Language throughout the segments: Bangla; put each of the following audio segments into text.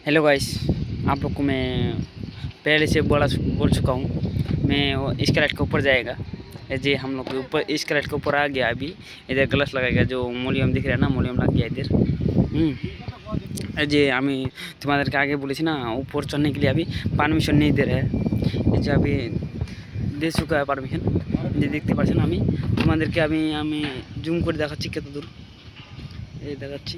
हेलो गाइस, आप लोग को मैं पहले से बोल चुका हूँ। मैं वो स्केलेट के ऊपर जाएगा। जी हम लोग के ऊपर स्केलेट के ऊपर आ गया। अभी इधर ग्लास लगाएगा, जो मोलियम दिख रहा है ना, मोलियम लग गया इधर। जी আমি তোমাদেরকে আগে বলেছি না, ऊपर चढ़ने के लिए अभी परमिशन नहीं दे रहा है। যে अभी दे चुका है परमिशन। যে দেখতে পাচ্ছেন, আমি তোমাদেরকে আমি জুম করে দেখাচ্ছি কত দূর। এই দেখাচ্ছি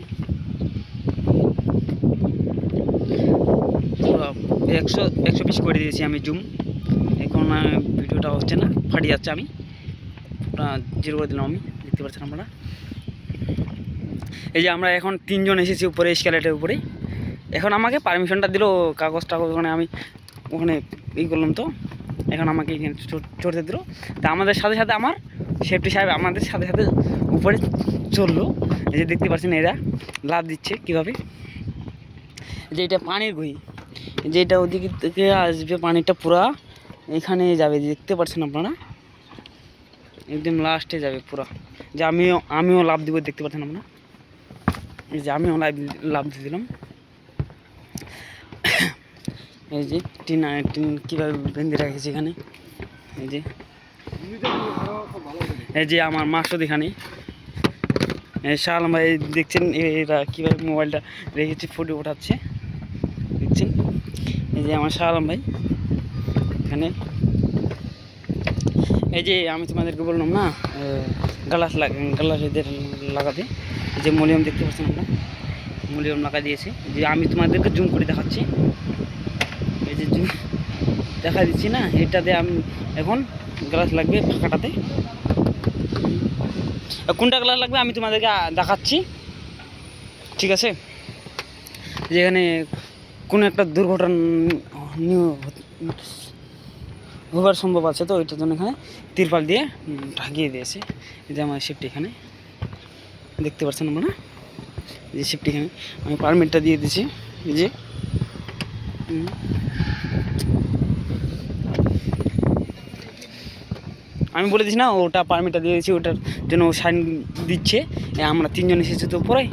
পুরো 120 করে দিয়েছি আমি জুম। এখন ভিডিওটা হচ্ছে না, ফাটি যাচ্ছে। আমি পুরো জিরো করে দিলাম। আমি দেখতে পাচ্ছেন আপনারা। এই যে আমরা এখন তিনজন এসেছি উপরে, স্কেলেটের উপরে। এখন আমাকে পারমিশনটা দিল, কাগজ ওখানে আমি ওখানে ই করলাম। তো এখন আমাকে এখানে চড়তে দিল। তা আমাদের সাথে সাথে আমার সেফটি সাহেব আমাদের সাথে সাথে উপরে চললো। এই যে দেখতে পাচ্ছেন এরা লাভ দিচ্ছে কীভাবে। যে এটা পানির গুহি, যেটা ওদিকে থেকে আসবে পানিটা পুরা এখানে যাবে, দেখতে পাচ্ছেন আপনারা। একদম লাস্টে যাবে পুরা। যে আমিও লাভ দিব, দেখতে পাচ্ছেন আপনারা। এই যে আমিও লাভ দিয়ে দিলাম। এই যে টিন কীভাবে বেঁধে রাখেছি এখানে। এই যে আমার মাস্টার এখানে শালম ভাই, দেখছেন এরা কীভাবে মোবাইলটা রেখেছি, ফটো ওঠাচ্ছে, দেখছেন। এই যে আমার শালম ভাই এখানে। এই যে আমি তোমাদেরকে বললাম না, গ্লাস এদের লাগাতে। এই যে মোলিয়াম দেখতে পাচ্ছেন আমরা, মোলিয়াম লাগা দিয়েছে। যে আমি তোমাদেরকে জুম করে দেখাচ্ছি। এই যে জুম দেখা দিচ্ছি না, এটাতে আমি এখন গ্লাস লাগবে ফাঁকাটাতে। কোনটা গ্লাস লাগবে আমি তোমাদেরকে দেখাচ্ছি, ঠিক আছে। যেখানে কোনো একটা দুর্ঘটনা হবার সম্ভব আছে, তো ওইটার জন্য এখানে তিরপাল দিয়ে ঢাকিয়ে দিয়েছে। এই যে আমার শিফট এখানে দেখতে পাচ্ছেন আমরা, যে শিফট এখানে আমি পারমিটটা দিয়ে দিয়েছি। এই যে আমি বলে দিচ্ছি না, ওটা পারমিটটা দিয়ে দিয়েছি, ওটার জন্য ও সাইন দিচ্ছে। আমরা তিনজন এসেছি তো পরে,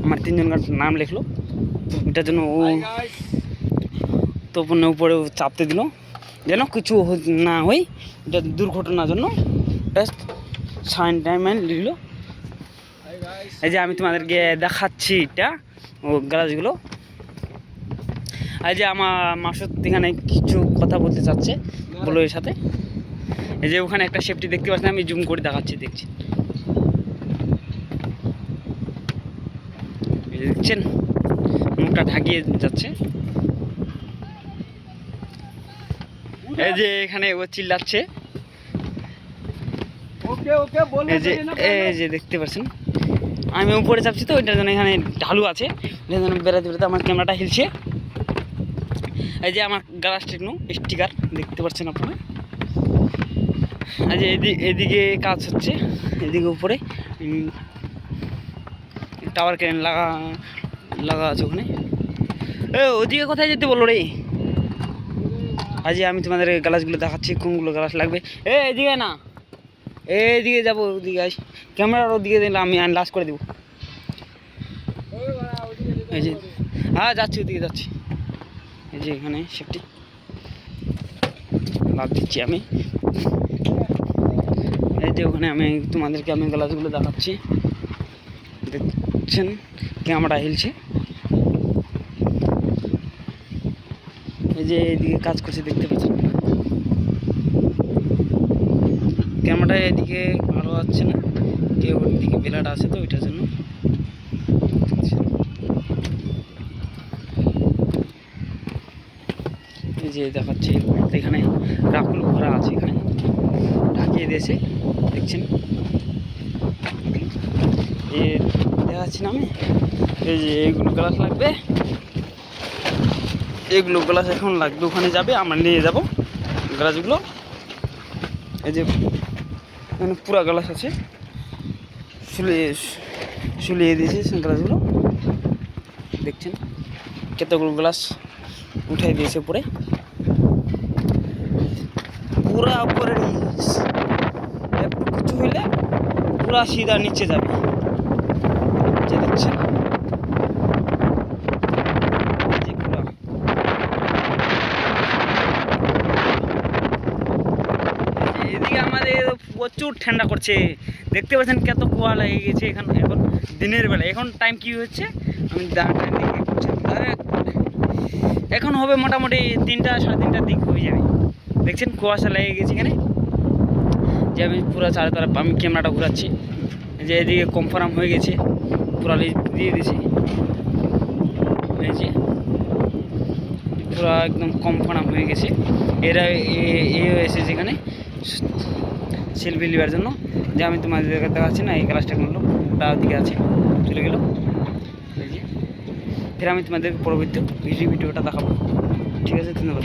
আমার তিনজনকার নাম লিখলো, ওটার জন্য ও তো উপরে চাপতে দিল যেন কিছু না হয়, এটা দুর্ঘটনার জন্য সাইন টাইম লিখলো। এই যে আমি তোমাদেরকে দেখাচ্ছি এটা ও গ্লাসগুলো। এই যে আমার মাসুদ এখানে কিছু কথা বলতে চাচ্ছে, বলো এর সাথে। এই যে ওখানে একটা সেফটি দেখতে পাচ্ছেন, আমি জুম করে দেখাচ্ছি, দেখছি দেখছেন মুখটা ঢাকিয়ে যাচ্ছে। এই যে এখানে ও চিল্লাচ্ছে। এই যে দেখতে পাচ্ছেন আমি উপরে চাপছি, তো ওইটার জন্য এখানে ঢালু আছে, ওইটার জন্য বেড়াতে বেড়াতে আমার ক্যামেরাটা হিলছে। এই যে আমার গ্লাস টেকনো স্টিকার দেখতে পাচ্ছেন আপনারা। এই যে এদিকে কাজ হচ্ছে, এদিকে উপরে টাওয়ার ক্রেন লাগা আছে ওখানে। ওদিকে কোথায় যেতে বলো রে? আজ আমি তোমাদের গ্লাসগুলো দেখাচ্ছি, কোনগুলো গ্লাস লাগবে। এদিকে না, এইদিকে যাবো, ওদিকে আস, ক্যামেরার ওদিকে দিলে আমি লাস করে দেবো। এই যে হ্যাঁ যাচ্ছি, ওদিকে যাচ্ছি। এই যে এখানে সেফটি লাভ দিচ্ছি আমি। এই যে ওখানে আমি তোমাদেরকে গ্লাসগুলো দেখাচ্ছি, দেখছেন ক্যামেরা হিলছে। এই যে এদিকে কাজ করছে, দেখতে পাচ্ছেন ক্যামেরাটা এদিকে ভালো আসছে না, কেউ ওর দিকে বেলাটা আছে, তো ওইটার জন্য। এই যে দেখাচ্ছি এখানে রাকুল ভরা আছে, এখানে ঢাকিয়ে দিয়েছে, দেখছেন। দেখাচ্ছি না আমি। এই যে এইগুলো গ্লাস লাগবে, এগুলো গ্লাস এখন লাগবে, ওখানে যাবে, আমরা নিয়ে যাব গ্লাসগুলো। এই যে এখানে পুরা গ্লাস আছে, শুলিয়ে দিয়েছে গ্লাসগুলো, দেখছেন কতগুলো গ্লাস উঠাই দিয়েছে উপরে, পুরা উপরে একটু কিছু হইলে পুরা সিধা নিচে যাবে, যে দেখছেন। পুরা প্রচুর ঠান্ডা করছে, দেখতে পাচ্ছেন কত কুয়া লেগে গেছে। এখন দিনের বেলা, এখন টাইম কি হচ্ছে আমি টাইম দেখে বলছি, এখন হবে মোটামুটি 3টা সাড়ে 3টার দিক হয়ে যাবে। দেখছেন কুয়াশা লেগে গেছে এখানে, যে আমি পুরো চারিতলা আমি ক্যামেরাটা ঘুরাচ্ছি, যে এদিকে কনফার্ম হয়ে গেছে, পুরো দিয়ে দিয়েছি, এই যে পুরো একদম কনফার্ম হয়ে গেছে। এরা এসেছে এখানে সেলফি নেওয়ার জন্য, যে আমি তোমাদের দেখাচ্ছি না, এই ক্লাসটা করলো ওটা দিকে আছে, চলে গেল। এই যে ফের আমি তোমাদের পরবর্তী ভিডিওটা দেখাবো। ঠিক আছে, ধন্যবাদ।